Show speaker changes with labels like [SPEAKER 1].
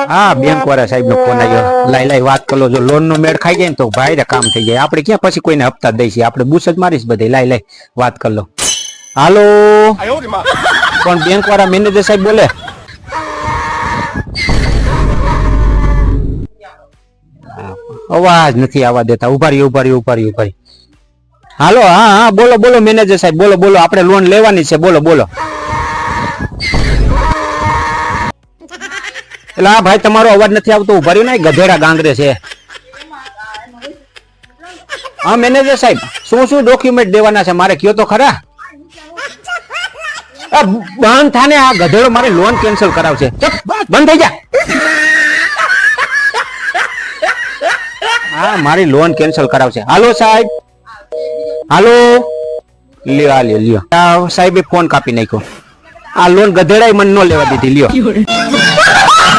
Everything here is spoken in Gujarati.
[SPEAKER 1] હા બેંક વાળા સાહેબ નો ફોન આવ્યો. લાઈ વાત કરો, જો લોન નો મેળ ખાઈ જાય ને તો ભાઈ કામ થઈ જાય. આપણે ક્યાં પછી કોઈને હપ્તા દઈશું, આપણે બુસ જ મારીશ બધે. લાઈ વાત કરી લો. હાલો, કોણ બેંક વાળા મેનેજર સાહેબ બોલે? અવાજ નથી આવવા દેતા. ઉભા રહ્યો. હાલો, હા બોલો મેનેજર સાહેબ, બોલો. આપણે લોન લેવાની છે, બોલો. એટલે હા ભાઈ, તમારો અવાજ નથી આવતો. ઉભા રહ્યો ને, ગધેડા ગાંગરે છે. હા મેનેજર સાહેબ, શું ડોક્યુમેન્ટ દેવાના છે મારે, કયો તો ખરા. બંધ થાને, આ ગધેડો મારી લોન કેન્સલ કરાવશે. બંધ થઈ જા. હા, મારી લોન કેન્સલ કરાવશે. હાલો સાહેબ, હાલો. લ્યો સાહેબે ફોન કાપી નાખ્યો. આ લોન ગધેડાય મને ન લેવા દીધી. લ્યો.